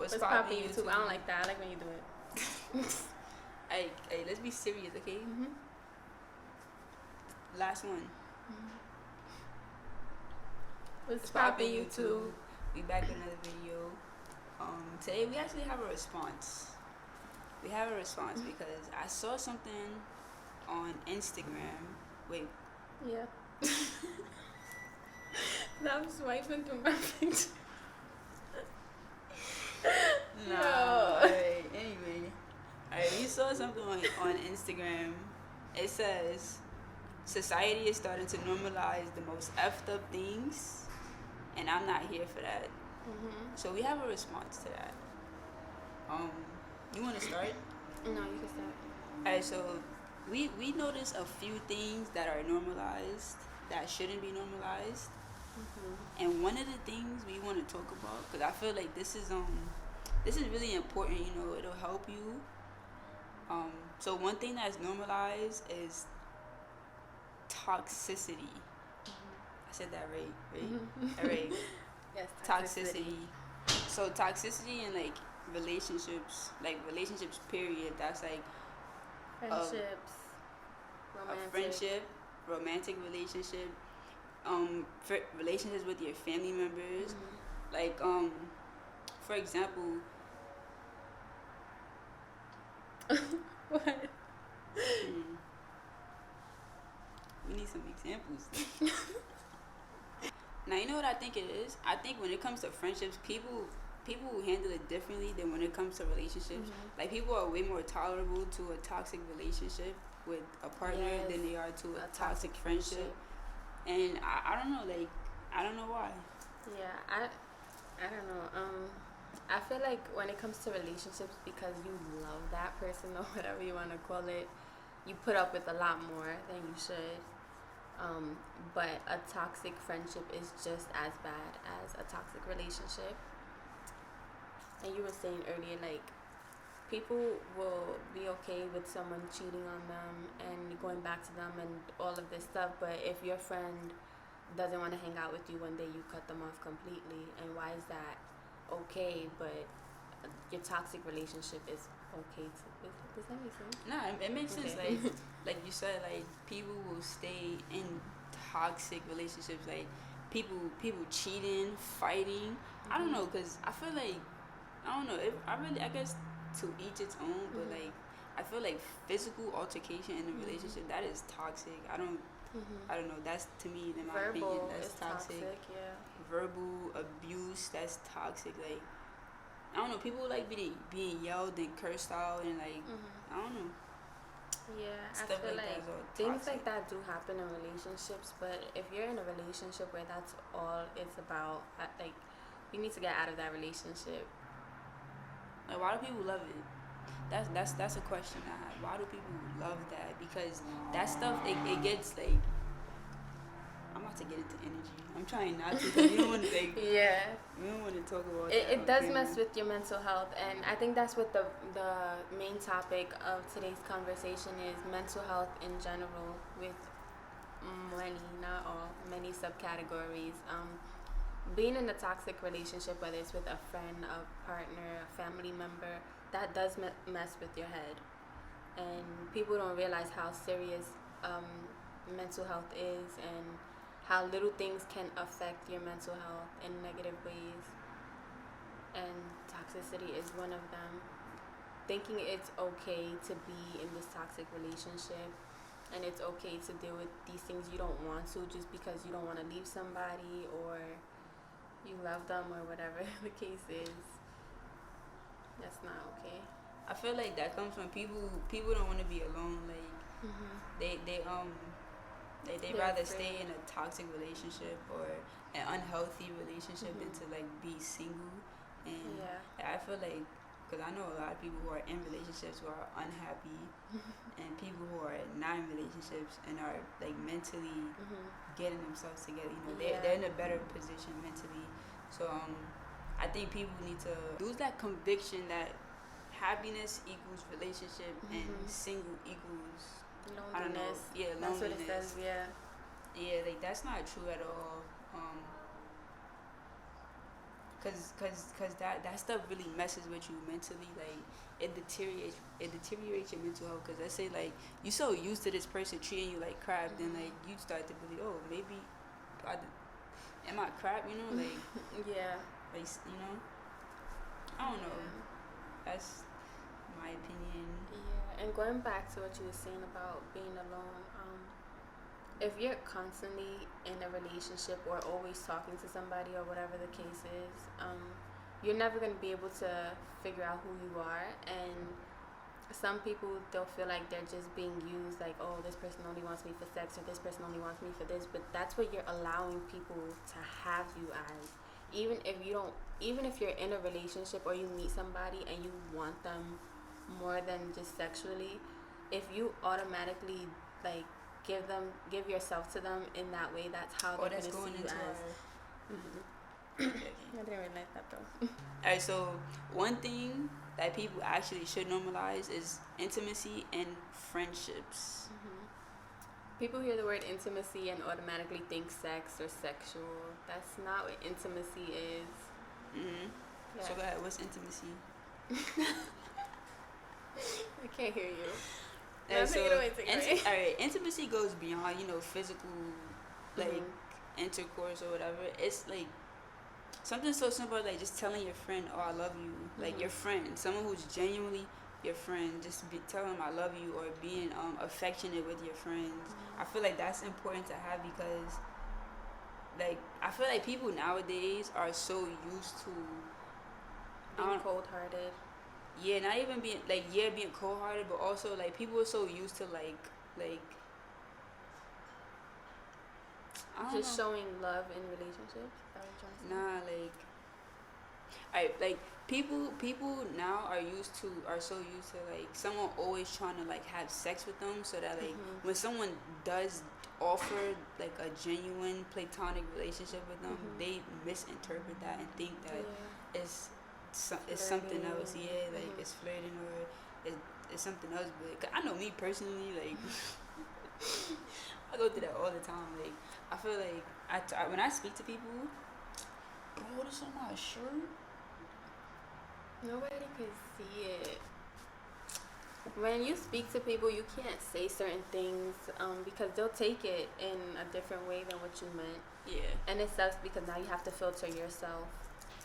What's poppin' YouTube? I don't like that. I like when you do it. Hey, let's be serious, okay? Mm-hmm. Last one. Mm-hmm. What's poppin' YouTube? We back with another video. Today we actually have a response. We have a response because I saw something on Instagram. Wait. Yeah. Now I'm swiping through my picture. Nah. No. Alright, anyway. Alright, we saw something on Instagram. It says, society is starting to normalize the most effed up things, and I'm not here for that. Mm-hmm. So we have a response to that. You want to start? No, you can start. Alright, so we noticed a few things that are normalized that shouldn't be normalized. Mm-hmm. And one of the things we want to talk about, because I feel like this is really important, you know, it'll help you. So one thing that's normalized is toxicity. Mm-hmm. I said that right? Mm-hmm. All right. Yes, Toxicity. So toxicity in like relationships period, that's like Friendships, romantic. a friendship, romantic relationship, relationships with your family members. Mm-hmm. Like, for example, What? We need some examples. Now, you know what I think it is? I think when it comes to friendships, people handle it differently than when it comes to relationships. Mm-hmm. Like, people are way more tolerable to a toxic relationship with a partner than they are to a toxic friendship. And I don't know, like, I don't know why. Yeah, I don't know. I feel like when it comes to relationships, because you love that person or whatever you want to call it, you put up with a lot more than you should. But a toxic friendship is just as bad as a toxic relationship. And you were saying earlier, like, people will be okay with someone cheating on them and going back to them and all of this stuff, but if your friend doesn't want to hang out with you one day, you cut them off completely. And why is that okay, but your toxic relationship is okay too? Does that make sense? Nah, it makes sense. Like you said, like, people will stay in toxic relationships, like people cheating, fighting. I don't know, because I feel like, I don't know, I guess to each its own, but like, I feel like physical altercation in a relationship, that is toxic. I don't know, that's, to me, in my opinion, that's toxic. Yeah. Verbal abuse, that's toxic. Like, I don't know, people like being yelled and cursed out and like, I don't know. Yeah, Stuff I feel like things like that do happen in relationships, but if you're in a relationship where that's all it's about, like, you need to get out of that relationship. Like, why do people love it? That's a question I have. Why do people love that? Because that stuff, it gets like, I'm about to get into energy. I'm trying not to, because we don't want to, like, yeah, we don't want to talk about it. It does camera. mess with your mental health, and I think that's what the main topic of today's conversation is: mental health in general, with many, not all, many subcategories. Being in a toxic relationship, whether it's with a friend, a partner, a family member, that does mess with your head, and people don't realize how serious mental health is, and how little things can affect your mental health in negative ways. And toxicity is one of them. Thinking it's okay to be in this toxic relationship, and it's okay to deal with these things you don't want to, just because you don't want to leave somebody or you love them or whatever the case is. That's not okay. I feel like that comes from people don't want to be alone. Like, they rather stay in a toxic relationship or an unhealthy relationship than to like be single. And I feel like, because I know a lot of people who are in relationships who are unhappy, and people who are not in relationships and are like mentally getting themselves together. You know, they're in a better position mentally. So I think people need to lose that conviction that happiness equals relationship and single equals loneliness. I don't know. Yeah, That's loneliness. what it says. Yeah. Yeah, like, that's not true at all. cause that stuff really messes with you mentally. Like it deteriorates your mental health. Cause let's say like you so used to this person treating you like crap, then like you start to believe, oh maybe am I crap? You know, like yeah, like you know, I don't know. That's my opinion. Yeah, and going back to what you were saying about being alone, if you're constantly in a relationship or always talking to somebody or whatever the case is, you're never going to be able to figure out who you are. And some people, they'll feel like they're just being used, like, oh, this person only wants me for sex or this person only wants me for this. But that's what you're allowing people to have you as. Even if you're in a relationship or you meet somebody and you want them more than just sexually, if you automatically like give yourself to them in that way, that's how they're gonna see you as. I didn't really like that though. Alright, so one thing that people actually should normalize is intimacy and friendships. People hear the word intimacy and automatically think sex or sexual. That's not what intimacy is. Yeah. So go ahead, what's intimacy? I can't hear you. No, so alright, intimacy goes beyond, physical, like, intercourse or whatever. It's, like, something so simple like just telling your friend, oh, I love you. Like, your friend, someone who's genuinely your friend, just telling them I love you or being affectionate with your friends. I feel like that's important to have because, like, I feel like people nowadays are so used to being cold-hearted. Yeah, not even being being cold-hearted, but also like people are so used to like just showing love in relationships. Nah, like people now are so used to like someone always trying to like have sex with them, so that like when someone does offer like a genuine platonic relationship with them, they misinterpret that and think that it's something else. Like it's flirting or it's something else. But I know me personally, like I go through that all the time. Like I feel like I when I speak to people, bro, this on my shirt. Nobody could see it. When you speak to people, you can't say certain things because they'll take it in a different way than what you meant. Yeah. And it sucks because now you have to filter yourself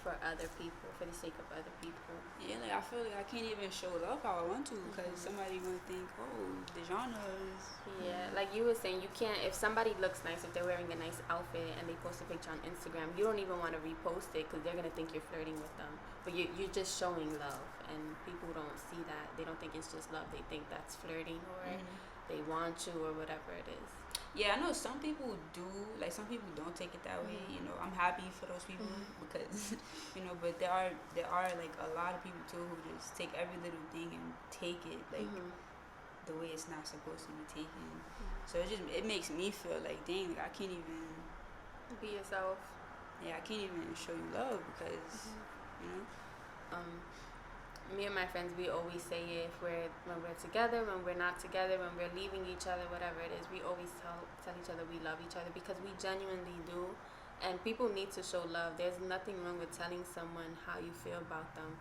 for other people, for the sake of other people. Yeah, like I feel like I can't even show love how I want to because somebody gonna think, oh, the genres. Yeah, like you were saying, you can't, if somebody looks nice, if they're wearing a nice outfit and they post a picture on Instagram, you don't even want to repost it because they're gonna think you're flirting with them. But you're just showing love, and people don't see that. They don't think it's just love. They think that's flirting or they want you or whatever it is. Yeah, I know some people do, like some people don't take it that way, I'm happy for those people because, but there are like a lot of people too who just take every little thing and take it like the way it's not supposed to be taken. So it makes me feel like, dang, like I can't even be yourself. Yeah, I can't even show you love because, me and my friends, we always say it when we're together, when we're not together, when we're leaving each other, whatever it is, we always tell each other we love each other because we genuinely do. And people need to show love. There's nothing wrong with telling someone how you feel about them.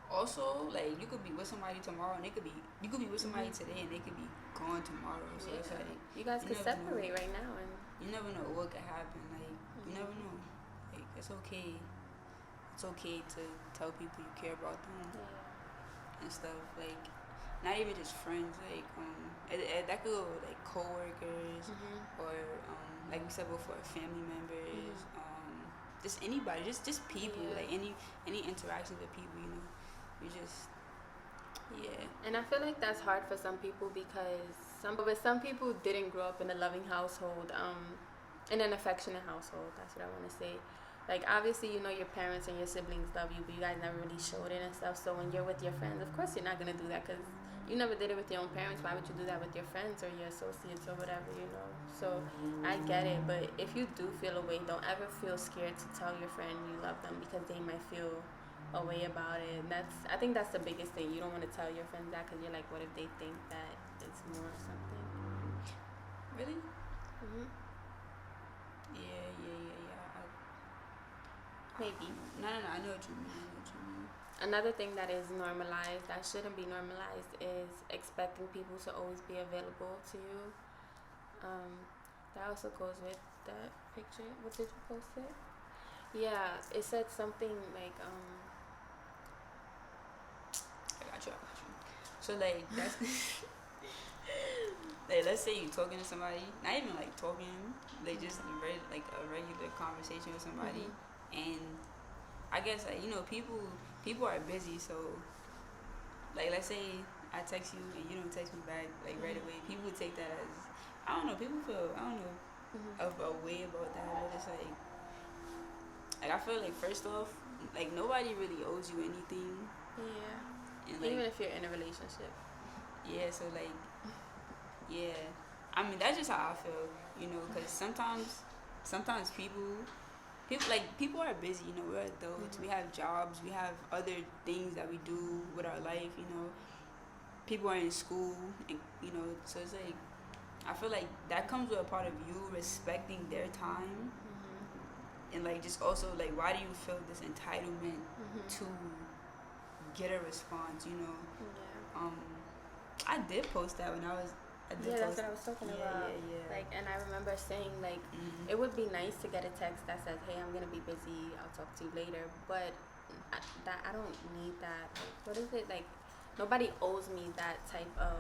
Also, like, you could be with somebody tomorrow and you could be with somebody today and they could be gone tomorrow. So it's like you guys could separate right now, and you never know what could happen. Like you never know. Like it's okay. It's okay to tell people you care about them and stuff. Like, not even just friends. Like, that could go with, like, co-workers or, like we said before, family members. Just anybody. Just people. Like any interactions with people. You just. Yeah. And I feel like that's hard for some people because some people didn't grow up in a loving household, in an affectionate household. That's what I want to say. Like, obviously, your parents and your siblings love you, but you guys never really showed it and stuff. So when you're with your friends, of course you're not going to do that because you never did it with your own parents. Why would you do that with your friends or your associates or whatever, So I get it, but if you do feel a way, don't ever feel scared to tell your friend you love them because they might feel a way about it. And I think that's the biggest thing. You don't want to tell your friends that because you're like, what if they think that it's more or something? Really? Yeah. Maybe. No, I know what you mean. Another thing that is normalized, that shouldn't be normalized, is expecting people to always be available to you. That also goes with that picture. What did you post it? Yeah, it said something like I got you. So like that's like, let's say you're talking to somebody, not even like talking, like just like a regular conversation with somebody, and I guess like people are busy, so like let's say I text you and you don't text me back like right away. People take that as people feel a way about that, but it's like I feel like first off, like nobody really owes you anything. Yeah. And, like, even if you're in a relationship. Yeah. So like, yeah. I mean that's just how I feel, because sometimes people are busy, we're adults, we have jobs, we have other things that we do with our life, people are in school, and so it's like I feel like that comes with a part of you respecting their time, and like just also like why do you feel this entitlement to get a response, I did post that when that's what I was talking about. Yeah. Like, and I remember saying like, it would be nice to get a text that says, "Hey, I'm gonna be busy. I'll talk to you later." But I don't need that. Like, what is it like? Nobody owes me that type of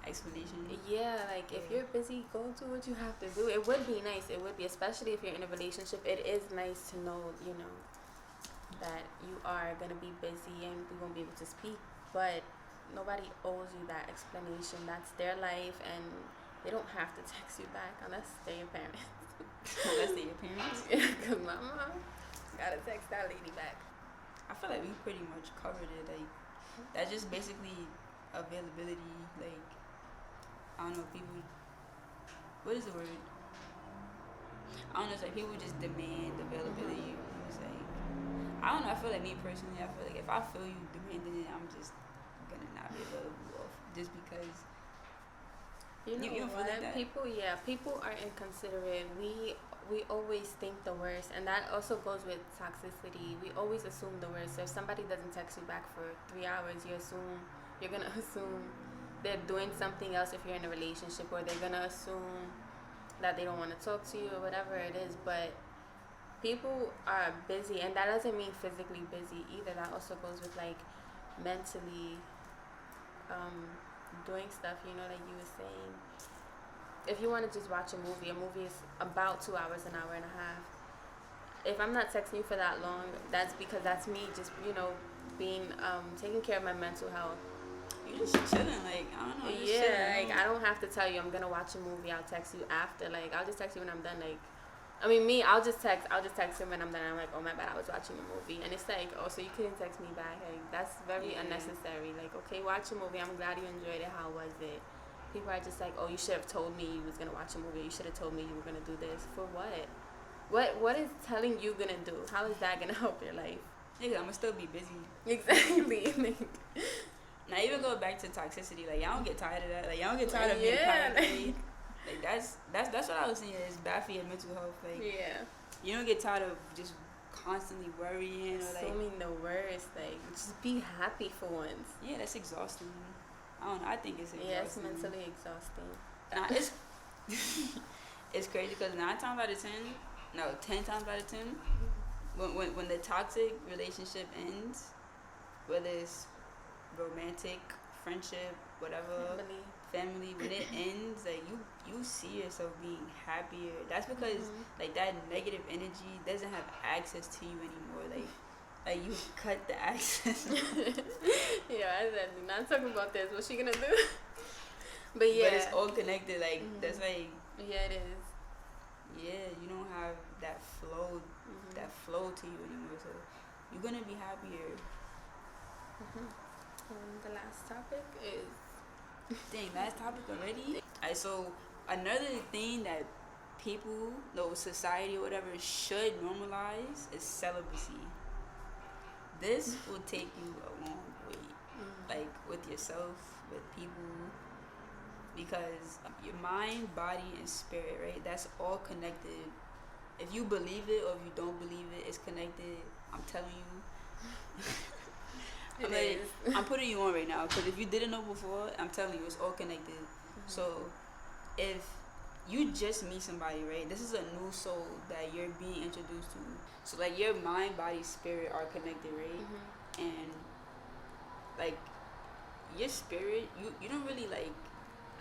explanation. Yeah, like if you're busy, go do what you have to do. It would be nice. It would be, especially if you're in a relationship. It is nice to know, that you are gonna be busy and we won't be able to speak, but nobody owes you that explanation. That's their life, and they don't have to text you back unless they're your parents. Unless they're your parents? Yeah, because my mom gotta text that lady back. I feel like we pretty much covered it. Like, that's just basically availability. Like, I don't know, people. What is the word? I don't know, it's like people just demand availability. It's like, I don't know, I feel like me personally, I feel like if I feel you demanding it, I'm just gonna not be available just because you don't feel like that? People are inconsiderate. We always think the worst, and that also goes with toxicity. We always assume the worst. So if somebody doesn't text you back for 3 hours, you're gonna assume they're doing something else if you're in a relationship, or they're gonna assume that they don't want to talk to you or whatever it is. But people are busy, and that doesn't mean physically busy either. That also goes with like mentally doing stuff, like you were saying. If you want to just watch a movie is about 2 hours, an hour and a half. If I'm not texting you for that long, that's because that's me just, being taking care of my mental health. You're just chilling, like, I don't know. Like, I don't have to tell you I'm gonna watch a movie. I'll text you after. Like, I'll just text you when I'm done. Like, I mean, I'll just text him when I'm done. I'm like, oh my bad, I was watching a movie, and it's like, oh, so you couldn't text me back? Like, that's very unnecessary. Like, okay, watch a movie. I'm glad you enjoyed it. How was it? People are just like, oh, you should have told me you was gonna watch a movie. You should have told me you were gonna do this. For what? What is telling you gonna do? How is that gonna help your life? Nigga, I'ma still be busy. Exactly. Now, even go back to toxicity. Like, y'all don't get tired of that. Like, y'all don't get tired of being tired. Like that's what I was saying. It's bad for your mental health. Like, you don't get tired of just constantly worrying or like assuming the worst. Like, just be happy for once. Yeah, that's exhausting. I don't know. I think it's exhausting. Yeah, it's mentally exhausting. Nah, it's it's crazy because 10 times out of 10, when the toxic relationship ends, whether it's romantic, friendship, whatever, family, when it ends, like you see yourself being happier. That's because like that negative energy doesn't have access to you anymore. Like you cut the access. Yeah, I said not talking about this. What's she gonna do? But it's all connected. Like that's like it is. Yeah, you don't have that flow to you anymore. So you're gonna be happier. The last topic is last topic already. Alright, so another thing that people, society or whatever, should normalize is celibacy. This will take you a long way, like with yourself, with people, because your mind, body, and spirit, right? That's all connected if you believe it or if you don't believe it, it's connected. I'm telling you. I'm putting you on right now because if you didn't know before, I'm telling you, it's all connected. So if you just meet somebody, right? This is a new soul that you're being introduced to. So like your mind, body, spirit are connected, right? And like your spirit, you don't really like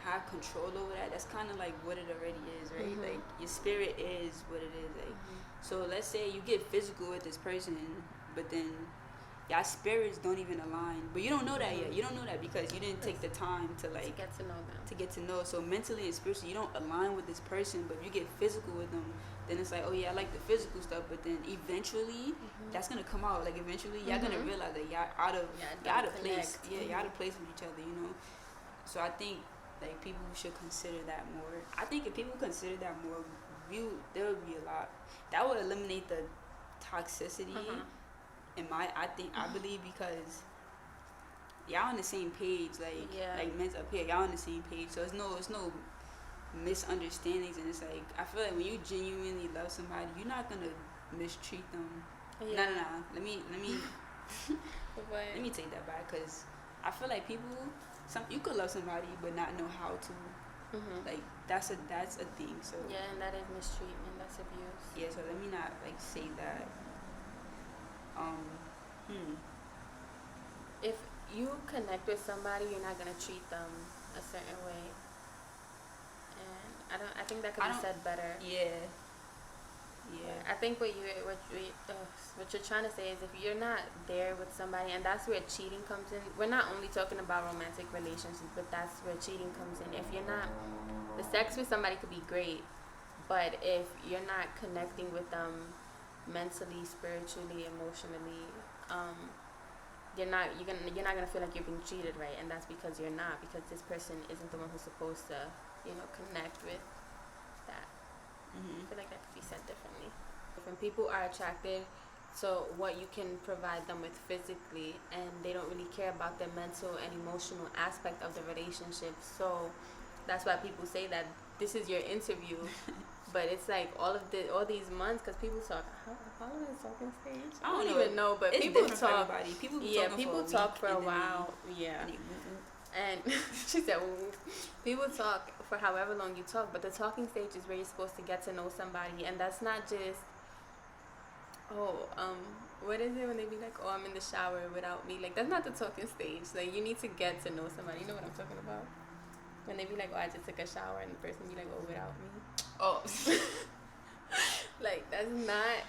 have control over that. That's kind of like what it already is, right? Like your spirit is what it is. Like so, let's say you get physical with this person, but then y'all spirits don't even align. But you don't know that yet. You don't know that because you didn't take the time to like get to know them. To get to know. So mentally and spiritually, you don't align with this person, but if you get physical with them, then it's like, oh yeah, I like the physical stuff. But then eventually, that's gonna come out. Like eventually, y'all gonna realize that y'all out of place. Yeah, y'all out of place with each other. You know. So I think like people should consider that more. I think if people consider that more, there would be a lot. That would eliminate the toxicity. I believe because y'all on the same page, like men's up here, y'all on the same page. So it's no misunderstandings, and it's like I feel like when you genuinely love somebody, you're not gonna mistreat them. No. Let me let me take that back because I feel like you could love somebody but not know how to. Like that's a thing. So yeah, and that is mistreatment. That's abuse. Yeah. So let me not like say that. If you connect with somebody, you're not gonna treat them a certain way, and I think that could be said better. Yeah. I think what you're trying to say is if you're not there with somebody, and that's where cheating comes in. We're not only talking about romantic relationships, but that's where cheating comes in. If you're not, the sex with somebody could be great, but if you're not connecting with them mentally, spiritually, emotionally, you're not gonna feel like you're being treated right, and that's because you're not, because this person isn't the one who's supposed to connect with that. I feel like that could be said differently. When people are attracted to what you can provide them with physically, and they don't really care about the mental and emotional aspect of the relationship, so that's why people say that this is your interview. But it's like all these months, because people talk. How long is talking stage? I don't even know, but people talk. People talk for a while. Yeah. And she said, people talk for however long you talk, but the talking stage is where you're supposed to get to know somebody, and that's not just, what is it when they be like, oh, I'm in the shower without me? Like, that's not the talking stage. Like, you need to get to know somebody. You know what I'm talking about? When they be like, oh, I just took a shower, and the person be like, oh, without me. Oh. Like, that's not.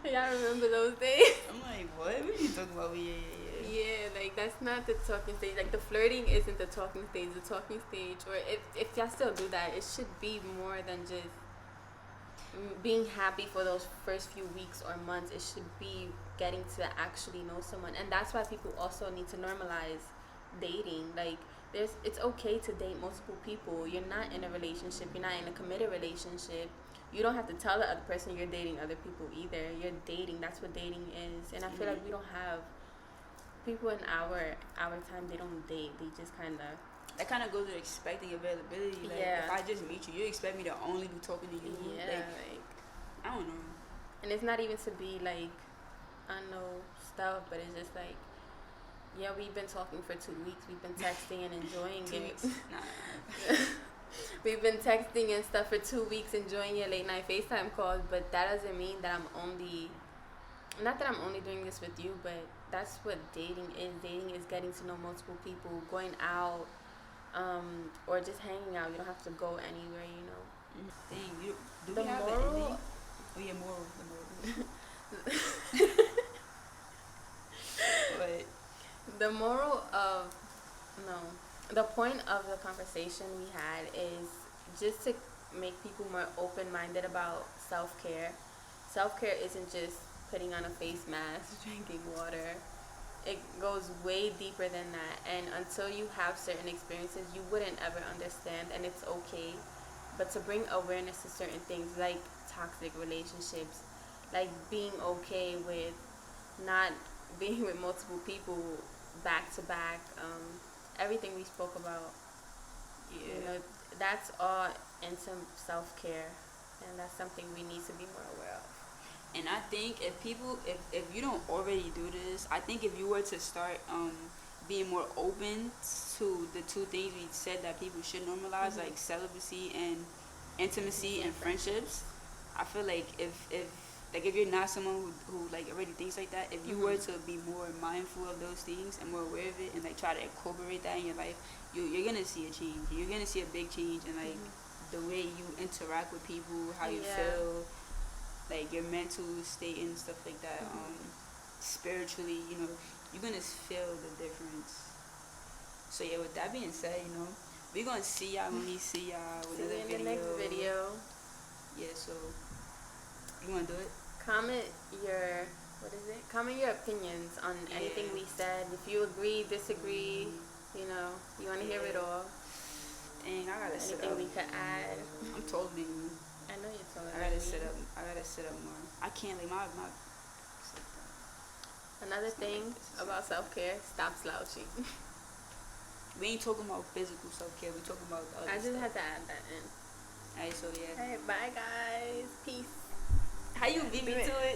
Y'all remember those days? I'm like, what are you talking about? Yeah, like, that's not the talking stage. Like, the flirting isn't the talking stage. The talking stage, or if y'all still do that, it should be more than just being happy for those first few weeks or months. It should be getting to actually know someone. And that's why people also need to normalize dating. Like, it's okay to date multiple people. You're not in a relationship. You're not in a committed relationship. You don't have to tell the other person you're dating other people either. You're dating. That's what dating is. And I feel like we don't have people in our time. They don't date. They just that kind of goes with expecting availability. Like, if I just meet you expect me to only be talking to you. Yeah, like I don't know. And it's not even to be like, I know stuff, but it's just like, yeah, we've been talking for 2 weeks. We've been texting and enjoying it. Nah. We've been texting and stuff for 2 weeks, enjoying your late night FaceTime calls, but that doesn't mean that not that I'm only doing this with you, but that's what dating is. Dating is getting to know multiple people, going out, or just hanging out. You don't have to go anywhere, Dang, do we have an ending? Oh yeah, moral. But the point of the conversation we had is just to make people more open-minded about self-care. Self-care isn't just putting on a face mask, drinking water. It goes way deeper than that, and until you have certain experiences, you wouldn't ever understand, and it's okay. But to bring awareness to certain things like toxic relationships, like being okay with not being with multiple people back to back, everything we spoke about, that's all into self-care, and that's something we need to be more aware of. And I think if you don't already do this, I think if you were to start being more open to the two things we said that people should normalize, like celibacy and intimacy and friendships, I feel like if you're not someone who like already thinks like that, if you were to be more mindful of those things and more aware of it and like try to incorporate that in your life, you're gonna see a change. You're gonna see a big change in like the way you interact with people, how you feel, like your mental state and stuff like that. Spiritually, you're gonna feel the difference. So yeah, with that being said, we're gonna see y'all when we see y'all with another video. In the next video. Yeah, so you wanna do it? Comment your opinions on anything we said. If you agree, disagree, you wanna hear it all. Dang, I gotta sit up. Anything we could add. I'm taller than you. I know you're taller than me. I gotta sit up more. I can't like my Another thing about self-care, stop slouching. We ain't talking about physical self-care. We talking about other I just stuff. had to add that in. Alright, so yeah. Alright, bye guys. Peace. How you beat me to it?